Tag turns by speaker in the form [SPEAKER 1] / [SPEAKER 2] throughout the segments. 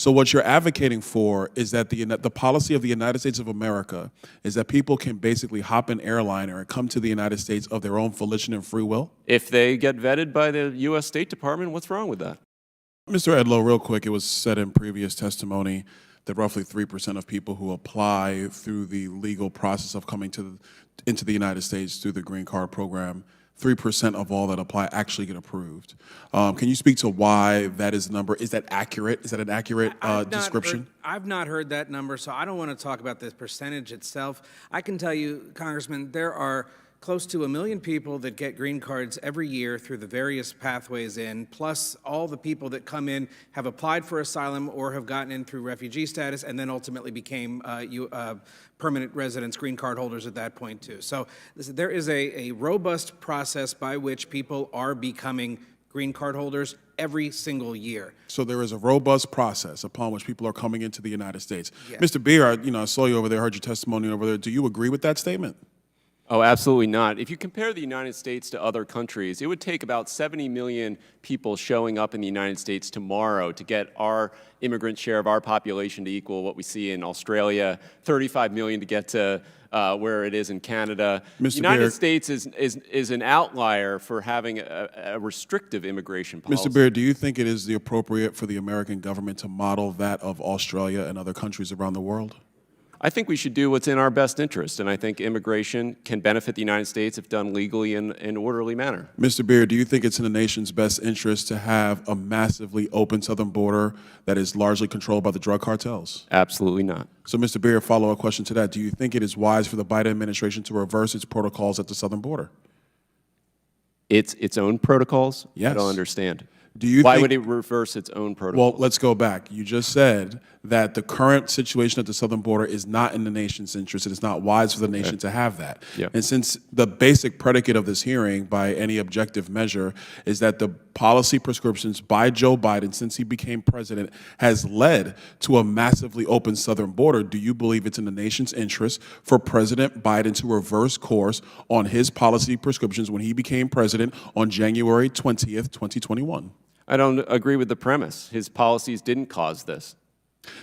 [SPEAKER 1] So what you're advocating for is that the policy of the United States of America is that people can basically hop an airliner and come to the United States of their own volition and free will?
[SPEAKER 2] If they get vetted by the U.S. State Department, what's wrong with that?
[SPEAKER 1] Mr. Edlow, real quick, it was said in previous testimony that roughly 3% of people who apply through the legal process of coming into the United States through the green card program, 3% of all that apply actually get approved. Can you speak to why that is the number? Is that accurate? Is that an accurate description?
[SPEAKER 3] I've not heard that number, so I don't want to talk about the percentage itself. I can tell you, Congressman, there are close to 1 million people that get green cards every year through the various pathways in, plus all the people that come in, have applied for asylum or have gotten in through refugee status and then ultimately became permanent residents, green card holders at that point too. So listen, there is a robust process by which people are becoming green card holders every single year.
[SPEAKER 1] So there is a robust process upon which people are coming into the United States.
[SPEAKER 3] Yes.
[SPEAKER 1] Mr. Bier, I saw you over there, heard your testimony over there. Do you agree with that statement?
[SPEAKER 2] Oh, absolutely not. If you compare the United States to other countries, it would take about 70 million people showing up in the United States tomorrow to get our immigrant share of our population to equal what we see in Australia, 35 million to get to where it is in Canada. The United States is an outlier for having a restrictive immigration policy.
[SPEAKER 1] Mr. Bier, do you think it is appropriate for the American government to model that of Australia and other countries around the world?
[SPEAKER 2] I think we should do what's in our best interest, and I think immigration can benefit the United States if done legally in an orderly manner.
[SPEAKER 1] Mr. Bier, do you think it's in the nation's best interest to have a massively open southern border that is largely controlled by the drug cartels?
[SPEAKER 2] Absolutely not.
[SPEAKER 1] So, Mr. Bier, follow-up question to that. Do you think it is wise for the Biden administration to reverse its protocols at the southern border?
[SPEAKER 2] Its own protocols?
[SPEAKER 1] Yes.
[SPEAKER 2] I don't understand.
[SPEAKER 1] Why
[SPEAKER 2] would it reverse its own protocols?
[SPEAKER 1] Well, let's go back. You just said that the current situation at the southern border is not in the nation's interest. It is not wise for the nation to have that.
[SPEAKER 2] Yeah.
[SPEAKER 1] And since the basic predicate of this hearing, by any objective measure, is that the policy prescriptions by Joe Biden since he became president has led to a massively open southern border, do you believe it's in the nation's interest for President Biden to reverse course on his policy prescriptions when he became president on January 20th, 2021?
[SPEAKER 2] I don't agree with the premise. His policies didn't cause this.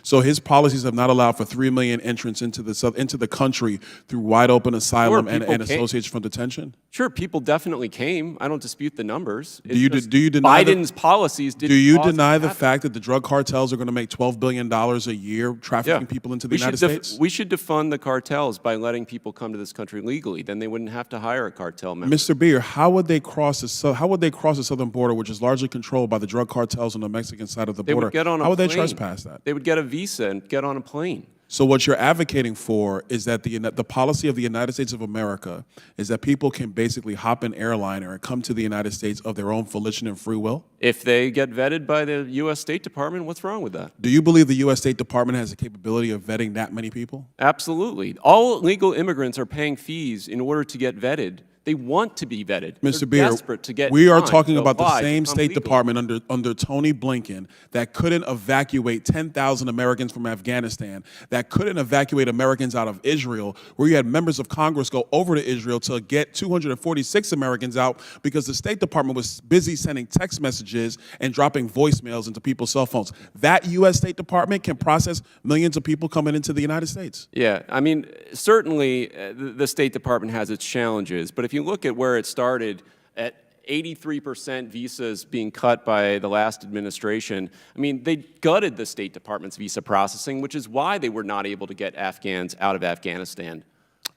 [SPEAKER 1] So his policies have not allowed for 3 million entrants into the country through wide open asylum and association from detention?
[SPEAKER 2] Sure, people definitely came. I don't dispute the numbers.
[SPEAKER 1] Do you deny
[SPEAKER 2] Biden's policies didn't
[SPEAKER 1] Do you
[SPEAKER 2] cause
[SPEAKER 1] deny
[SPEAKER 2] it to
[SPEAKER 1] the
[SPEAKER 2] happen.
[SPEAKER 1] fact that the drug cartels are going to make $12 billion a year trafficking people into the United States?
[SPEAKER 2] We should defund the cartels by letting people come to this country legally. Then they wouldn't have to hire a cartel member.
[SPEAKER 1] Mr. Bier, how would they cross the southern border, which is largely controlled by the drug cartels on the Mexican side of the border?
[SPEAKER 2] They would get on a
[SPEAKER 1] How would they
[SPEAKER 2] plane.
[SPEAKER 1] trespass that?
[SPEAKER 2] They would get a visa and get on a plane.
[SPEAKER 1] So what you're advocating for is that the policy of the United States of America is that people can basically hop an airliner and come to the United States of their own volition and free will?
[SPEAKER 2] If they get vetted by the U.S. State Department, what's wrong with that?
[SPEAKER 1] Do you believe the U.S. State Department has the capability of vetting that many people?
[SPEAKER 2] Absolutely. All legal immigrants are paying fees in order to get vetted. They want to be vetted.
[SPEAKER 1] Mr.
[SPEAKER 2] They're
[SPEAKER 1] Bier,
[SPEAKER 2] desperate to get
[SPEAKER 1] we are
[SPEAKER 2] time
[SPEAKER 1] talking
[SPEAKER 2] to
[SPEAKER 1] about the
[SPEAKER 2] apply,
[SPEAKER 1] same
[SPEAKER 2] become
[SPEAKER 1] State
[SPEAKER 2] legal.
[SPEAKER 1] Department under Tony Blinken that couldn't evacuate 10,000 Americans from Afghanistan, that couldn't evacuate Americans out of Israel, where you had members of Congress go over to Israel to get 246 Americans out because the State Department was busy sending text messages and dropping voicemails into people's cell phones. That U.S. State Department can process millions of people coming into the United States.
[SPEAKER 2] Yeah, I mean, certainly the State Department has its challenges, but if you look at where it started at 83% visas being cut by the last administration, I mean, they gutted the State Department's visa processing, which is why they were not able to get Afghans out of Afghanistan.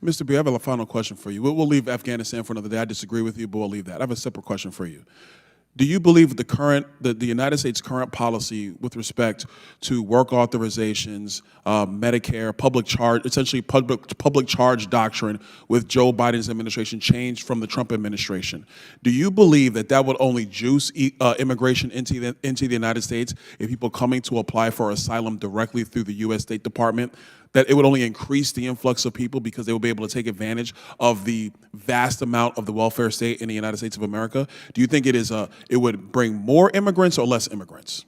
[SPEAKER 1] Mr. Bier, I have a final question for you. We'll leave Afghanistan for another day. I disagree with you, but we'll leave that. I have a separate question for you. Do you believe the United States' current policy with respect to work authorizations, Medicare, essentially public charge doctrine with Joe Biden's administration changed from the Trump administration? Do you believe that would only juice immigration into the United States if people coming to apply for asylum directly through the U.S. State Department? That it would only increase the influx of people because they would be able to take advantage of the vast amount of the welfare state in the United States of America? Do you think it would bring more immigrants or less immigrants?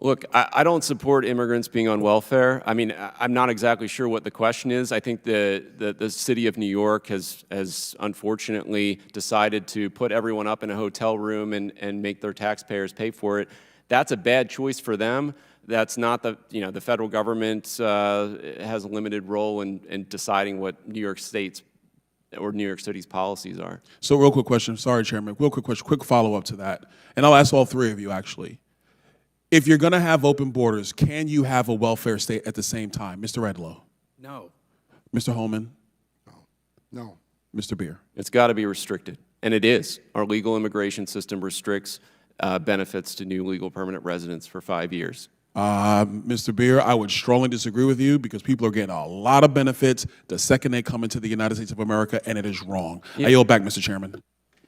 [SPEAKER 2] Look, I don't support immigrants being on welfare. I mean, I'm not exactly sure what the question is. I think the city of New York has unfortunately decided to put everyone up in a hotel room and make their taxpayers pay for it. That's a bad choice for them. That's not the, the federal government has a limited role in deciding what New York State's or New York City's policies are.
[SPEAKER 1] So real quick question, sorry, Chairman, real quick question, quick follow-up to that. And I'll ask all three of you, actually. If you're gonna have open borders, can you have a welfare state at the same time? Mr. Redlow?
[SPEAKER 3] No.
[SPEAKER 1] Mr. Holman?
[SPEAKER 4] No.
[SPEAKER 1] Mr. Bier?
[SPEAKER 2] It's got to be restricted, and it is. Our legal immigration system restricts benefits to new legal permanent residents for 5 years.
[SPEAKER 1] Mr. Bier, I would strongly disagree with you because people are getting a lot of benefits the second they come into the United States of America, and it is wrong. I yield back, Mr. Chairman.